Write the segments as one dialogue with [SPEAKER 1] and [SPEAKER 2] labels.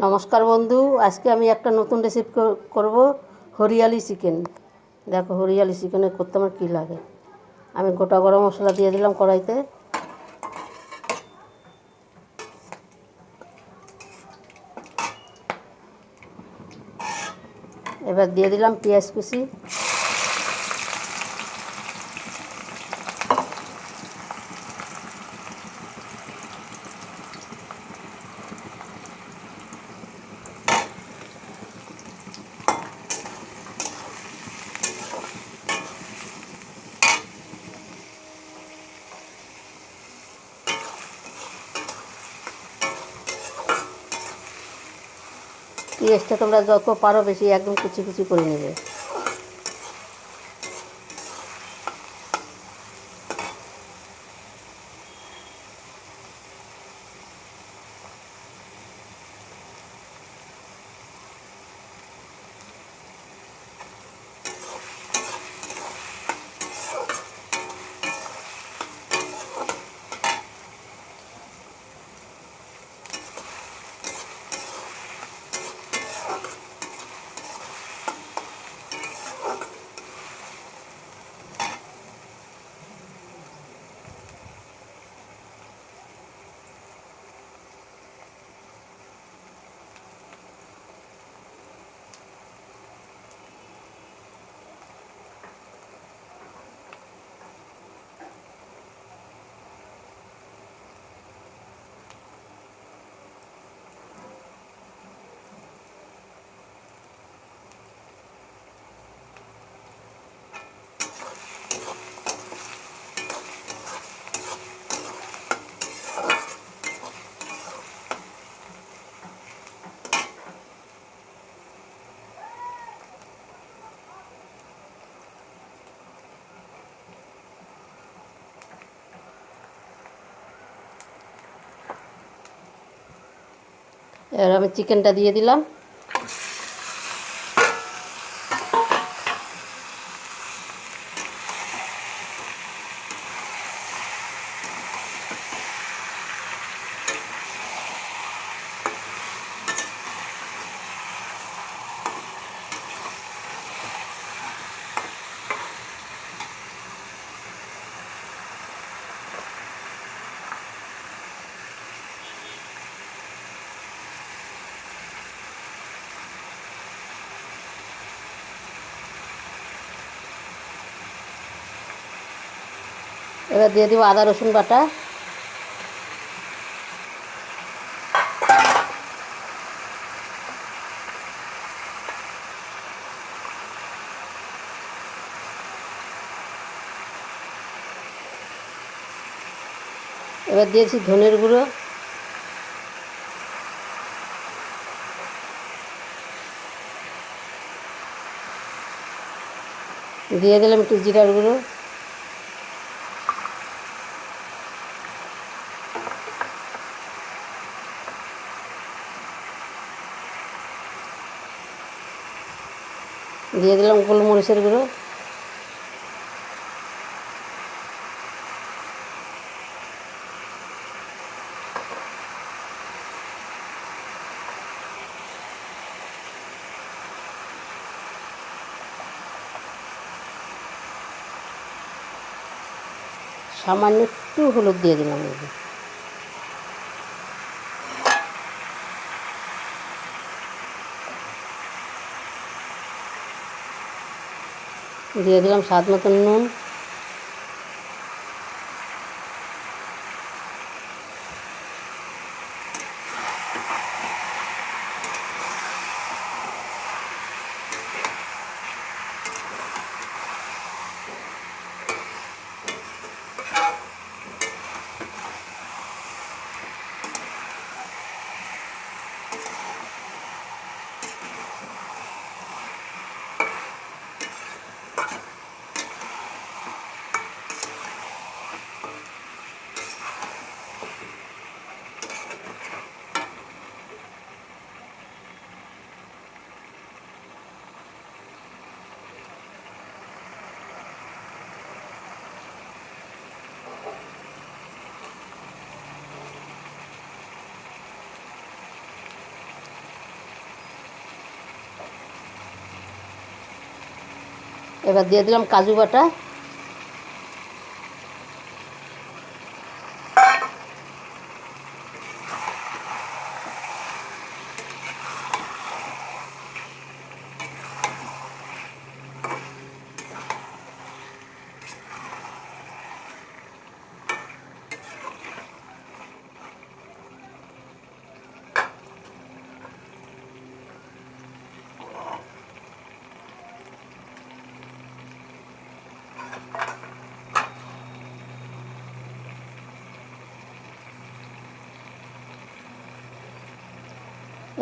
[SPEAKER 1] নমস্কার বন্ধু, আজকে আমি একটা নতুন রেসিপি করব হরিয়ালি চিকেন। দেখো হরিয়ালি চিকেনে করতে আমার কী লাগে। আমি গোটা গরম মশলা দিয়ে দিলাম কড়াইতে। এবার দিয়ে দিলাম পেঁয়াজ কুচি, পেঁয়াজটা তোমরা যত পারো বেশি একদম কুচি কুচি করে নেবে। এবার আমি চিকেনটা দিয়ে দিলাম। এবার দিয়ে দেবো আদা রসুন বাটা, এবার দিয়েছি ধনের গুঁড়ো, দিয়ে দিলাম একটু জিরার গুঁড়ো, দিয়ে দিলাম গোলমরিচের গুঁড়ো, সামান্য একটু হলুদ দিয়ে দিলাম। দিয়ে দিলাম স্বাদ মতন নুন, এবার দিয়ে দিলাম কাজু বাটা,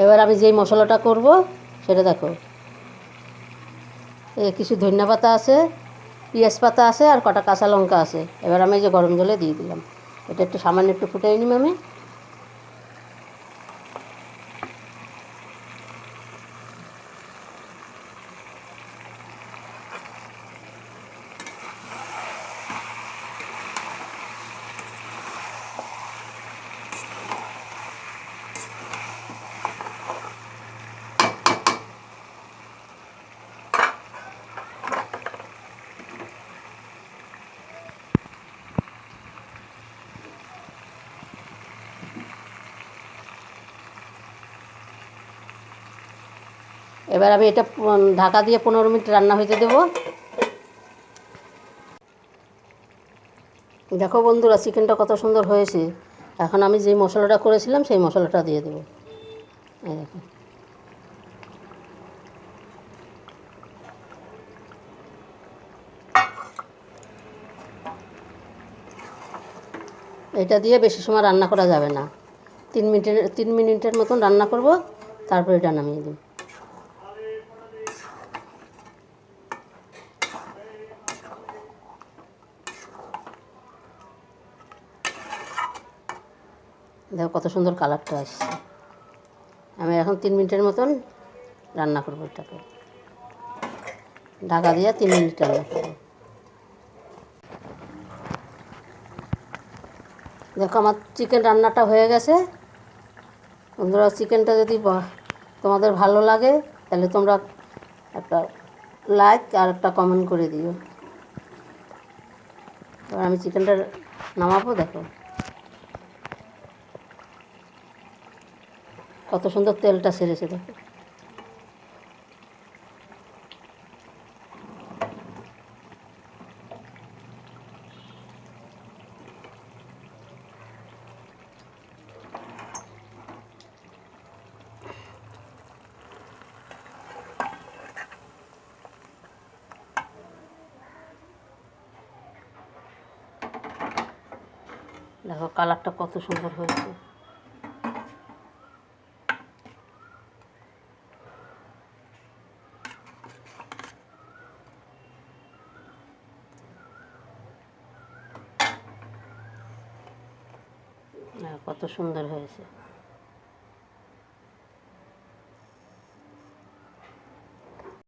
[SPEAKER 1] এবার আমি যেই মশলাটা করব সেটা দেখো, কিছু ধনিয়া পাতা আছে, পেঁয়াজ পাতা আছে, আর কটা কাঁচা লঙ্কা আছে। এবার আমি এই যে গরম জলে দিয়ে দিলাম, এটা একটু সামান্য একটু ফুটিয়ে নিম আমি। এবার আমি এটা ঢাকা দিয়ে 15 মিনিট রান্না হতে দেবো। দেখো বন্ধুরা, চিকেনটা কত সুন্দর হয়েছে। এখন আমি যেই মশলাটা করেছিলাম সেই মশলাটা দিয়ে দেবো। এই দেখো, এটা দিয়ে বেশি সময় রান্না করা যাবে না, 3 মিনিটের মতন রান্না করব, তারপর এটা নামিয়ে দেব। দেখো কত সুন্দর কালারটা আসছে। আমি এখন 3 মিনিটের মতন রান্না করবো, এটাকে ঢাকা দিয়ে 3 মিনিট রান্না করবো। দেখো আমার চিকেন রান্নাটা হয়ে গেছে। বন্ধুরা, চিকেনটা যদি তোমাদের ভালো লাগে তাহলে তোমরা একটা লাইক আর একটা কমেন্ট করে দিও। এবার আমি চিকেনটা নামাবো। দেখো কত সুন্দর তেলটা ছেড়েছে। দেখো দেখো কালারটা কত সুন্দর হয়েছে। কত সুন্দর হয়েছে।